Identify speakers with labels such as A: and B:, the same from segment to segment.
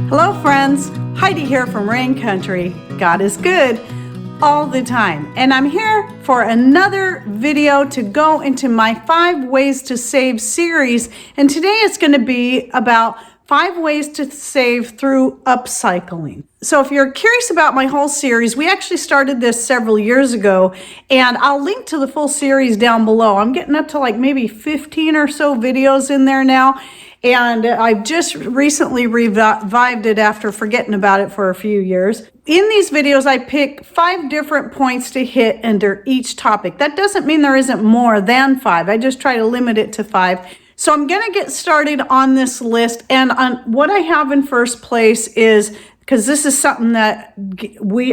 A: Hello friends, Heidi here from Rain Country. God is good all the time. And I'm here for another video to go into my 5 ways to save series. And today it's going to be about 5 ways to save through upcycling. So if you're curious about my whole series, we actually started this several years ago, and I'll link to the full series down below. I'm getting up to like maybe 15 or so videos in there now. And I've just recently revived it after forgetting about it for a few years. In these videos, I pick 5 different points to hit under each topic. That doesn't mean there isn't more than 5. I just try to limit it to 5. So I'm going to get started on this list. And on what I have in first place is, because this is something that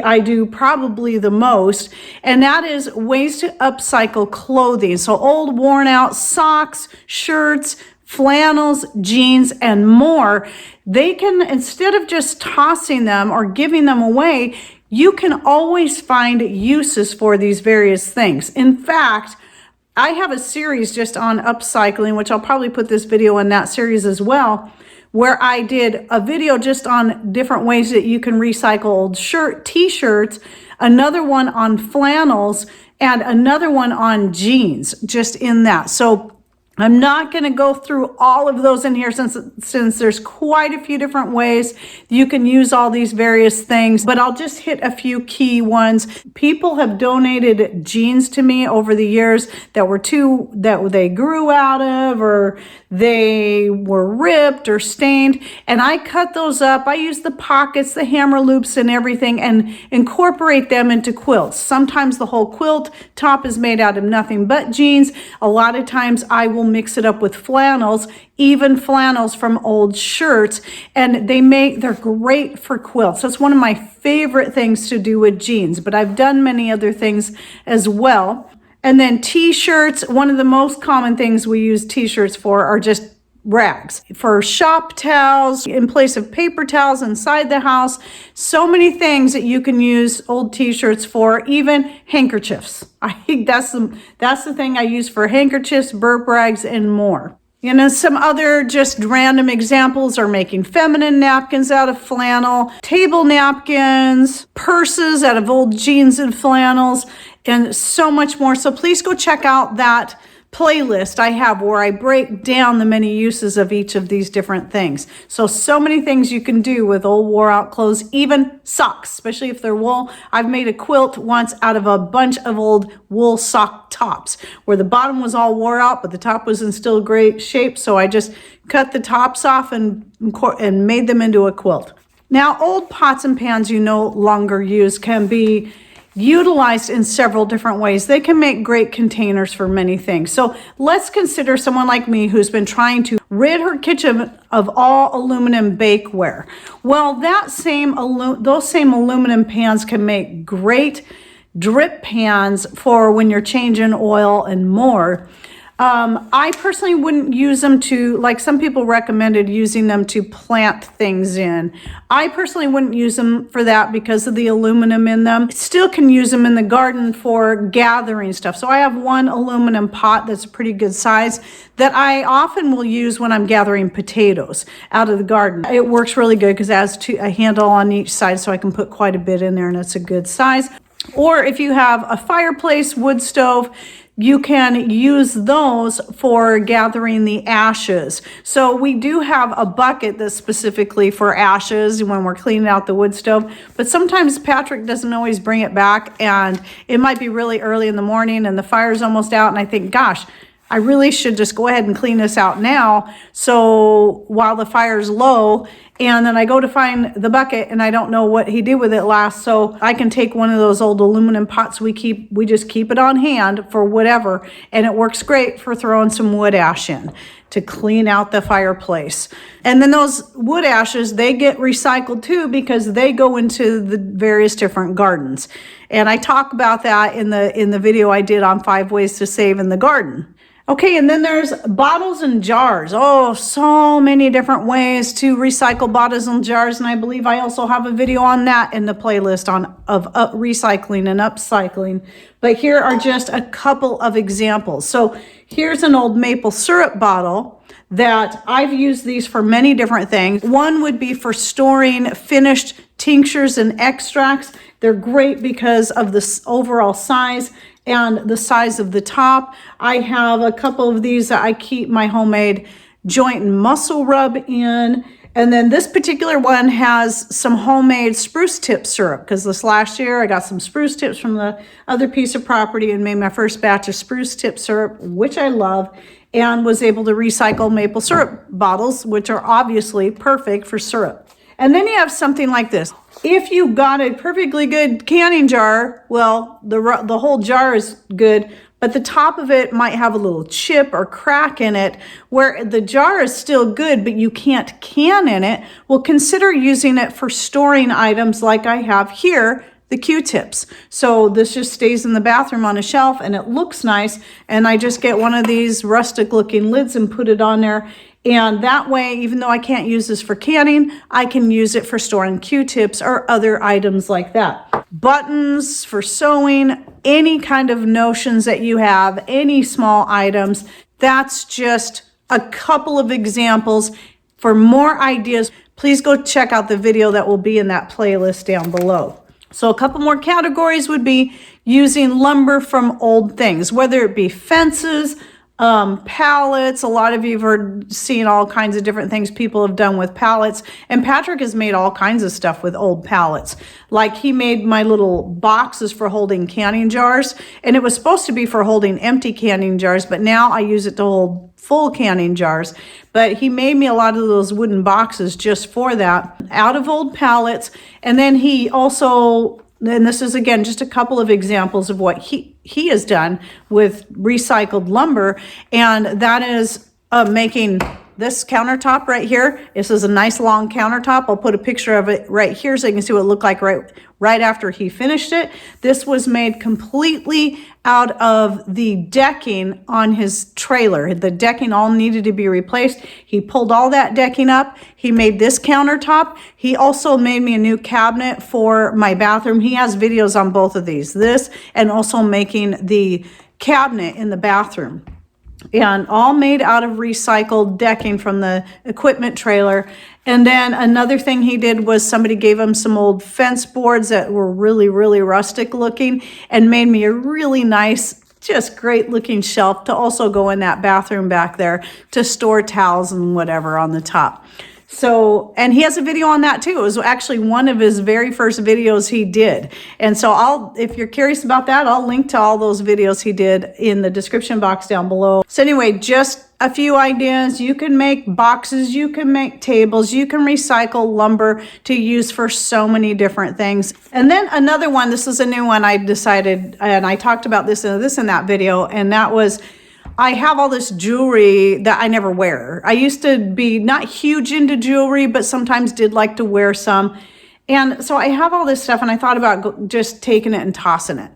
A: I do probably the most, and that is ways to upcycle clothing. So old worn out socks, shirts, flannels, jeans, and more. They can, instead of just tossing them or giving them away, you can always find uses for these various things. In fact, I have a series just on upcycling, which I'll probably put this video in that series as well, where I did a video just on different ways that you can recycle old t-shirts, another one on flannels, and another one on jeans, just in that. So I'm not going to go through all of those in here since there's quite a few different ways you can use all these various things, but I'll just hit a few key ones. People have donated jeans to me over the years that they grew out of, or they were ripped or stained, and I cut those up. I use the pockets, the hammer loops, and everything, and incorporate them into quilts. Sometimes the whole quilt top is made out of nothing but jeans. A lot of times I will mix it up with flannels, even flannels from old shirts, and they're great for quilts. That's one of my favorite things to do with jeans, but I've done many other things as well. And then t-shirts, one of the most common things we use t-shirts for are just rags. For shop towels, in place of paper towels inside the house, so many things that you can use old t-shirts for, even handkerchiefs. I think that's the thing I use for handkerchiefs, burp rags, and more. You know, some other just random examples are making feminine napkins out of flannel, table napkins, purses out of old jeans and flannels, and so much more. So please go check out that playlist I have where I break down the many uses of each of these different things. So many things you can do with old wore out clothes, even socks, especially if they're wool. I've made a quilt once out of a bunch of old wool sock tops where the bottom was all wore out, but the top was in still great shape. So I just cut the tops off and made them into a quilt. Now, old pots and pans you no longer use can be utilized in several different ways. They can make great containers for many things. So let's consider someone like me who's been trying to rid her kitchen of all aluminum bakeware. Well, those same aluminum pans can make great drip pans for when you're changing oil and more. I personally wouldn't use them to, like some people recommended using them to plant things in. I personally wouldn't use them for that because of the aluminum in them. Still can use them in the garden for gathering stuff. So I have one aluminum pot that's a pretty good size that I often will use when I'm gathering potatoes out of the garden. It works really good because it has a handle on each side, so I can put quite a bit in there, and it's a good size. Or if you have a fireplace, wood stove, you can use those for gathering the ashes. So we do have a bucket that's specifically for ashes when we're cleaning out the wood stove, but sometimes Patrick doesn't always bring it back, and it might be really early in the morning and the fire's almost out, and I think, gosh, I really should just go ahead and clean this out now, so while the fire's low, and then I go to find the bucket and I don't know what he did with it last, so I can take one of those old aluminum pots we just keep it on hand for whatever, and it works great for throwing some wood ash in to clean out the fireplace. And then those wood ashes, they get recycled too because they go into the various different gardens. And I talk about that in the video I did on 5 ways to save in the garden. Okay, and then there's bottles and jars. Oh, so many different ways to recycle recycle bottles and jars, and I believe I also have a video on that in the playlist of recycling and upcycling. But here are just a couple of examples. So here's an old maple syrup bottle that I've used these for many different things. One would be for storing finished tinctures and extracts. They're great because of the overall size and the size of the top. I have a couple of these that I keep my homemade joint and muscle rub in. And then this particular one has some homemade spruce tip syrup, because this last year I got some spruce tips from the other piece of property and made my first batch of spruce tip syrup, which I love, and was able to recycle maple syrup bottles, which are obviously perfect for syrup. And then you have something like this. If you got a perfectly good canning jar, well, the whole jar is good, but the top of it might have a little chip or crack in it where the jar is still good, but you can't can in it. Well, consider using it for storing items like I have here, the Q-tips. So this just stays in the bathroom on a shelf and it looks nice. And I just get one of these rustic looking lids and put it on there. And that way, even though I can't use this for canning, I can use it for storing Q-tips or other items like that. Buttons for sewing, any kind of notions that you have, any small items. That's just a couple of examples. For more ideas, please go check out the video that will be in that playlist down below. So a couple more categories would be using lumber from old things, whether it be fences, pallets. A lot of you have seen all kinds of different things people have done with pallets, and Patrick has made all kinds of stuff with old pallets. Like he made my little boxes for holding canning jars, and it was supposed to be for holding empty canning jars, but now I use it to hold full canning jars. But he made me a lot of those wooden boxes just for that, out of old pallets. And then he also, and this is again just a couple of examples of what he has done with recycled lumber, and that is making this countertop right here. This is a nice long countertop. I'll put a picture of it right here so you can see what it looked like right after he finished it. This was made completely out of the decking on his trailer. The decking all needed to be replaced. He pulled all that decking up. He made this countertop. He also made me a new cabinet for my bathroom. He has videos on both of these, this and also making the cabinet in the bathroom. And all made out of recycled decking from the equipment trailer. And then another thing he did was somebody gave him some old fence boards that were really, really rustic looking, and made me a really nice, just great looking shelf to also go in that bathroom back there to store towels and whatever on the top. So, and he has a video on that too. It was actually one of his very first videos he did. And so if you're curious about that, I'll link to all those videos he did in the description box down below. So anyway, just a few ideas. You can make boxes, you can make tables, you can recycle lumber to use for so many different things. And then another one, this is a new one I decided, and I talked about this in that video, and that was, I have all this jewelry that I never wear. I used to be not huge into jewelry, but sometimes did like to wear some. And so I have all this stuff, and I thought about just taking it and tossing it.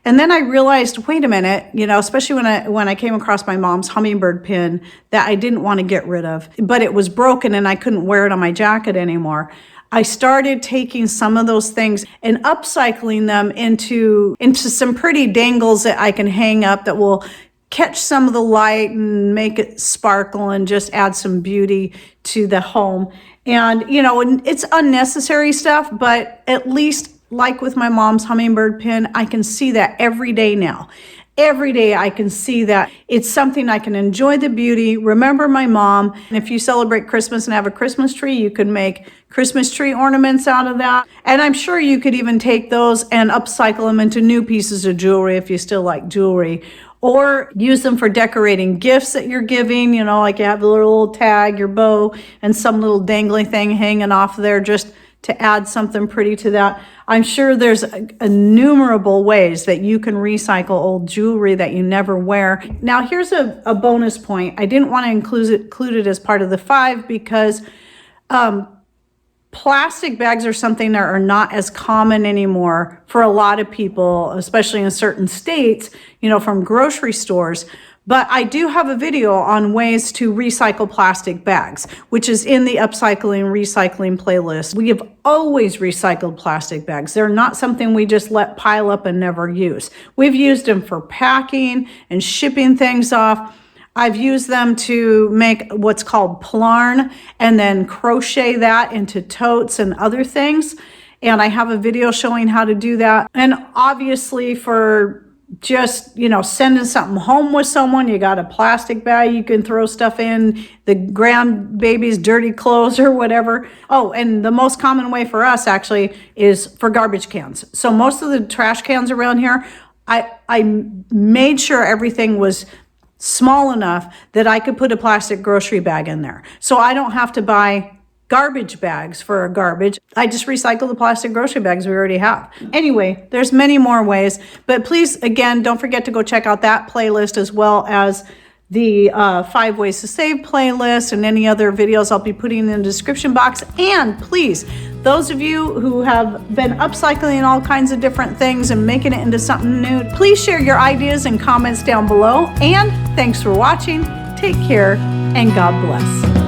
A: And then I realized, wait a minute, especially when I came across my mom's hummingbird pin that I didn't want to get rid of, but it was broken and I couldn't wear it on my jacket anymore. I started taking some of those things and upcycling them into some pretty dangles that I can hang up that will catch some of the light and make it sparkle and just add some beauty to the home. And, it's unnecessary stuff, but at least like with my mom's hummingbird pin, I can see that every day now. Every day I can see that it's something I can enjoy the beauty, remember my mom. And if you celebrate Christmas and have a Christmas tree, you can make Christmas tree ornaments out of that. And I'm sure you could even take those and upcycle them into new pieces of jewelry if you still like jewelry. Or use them for decorating gifts that you're giving, like you have the little tag, your bow, and some little dangly thing hanging off there just to add something pretty to that. I'm sure there's innumerable ways that you can recycle old jewelry that you never wear. Now, here's a bonus point. I didn't want to include it as part of the 5 because plastic bags are something that are not as common anymore for a lot of people, especially in certain states, from grocery stores. But I do have a video on ways to recycle plastic bags, which is in the Upcycling Recycling playlist. We have always recycled plastic bags. They're not something we just let pile up and never use. We've used them for packing and shipping things off. I've used them to make what's called plarn and then crochet that into totes and other things. And I have a video showing how to do that. And obviously for just, sending something home with someone, you got a plastic bag you can throw stuff in, the grandbaby's dirty clothes or whatever. Oh, and the most common way for us actually is for garbage cans. So most of the trash cans around here, I made sure everything was small enough that I could put a plastic grocery bag in there. So I don't have to buy garbage bags for garbage. I just recycle the plastic grocery bags we already have. Anyway, there's many more ways, but please, again, don't forget to go check out that playlist as well as the 5 ways to save playlist and any other videos I'll be putting in the description box. And please, those of you who have been upcycling all kinds of different things and making it into something new, please share your ideas and comments down below. And thanks for watching. Take care and God bless.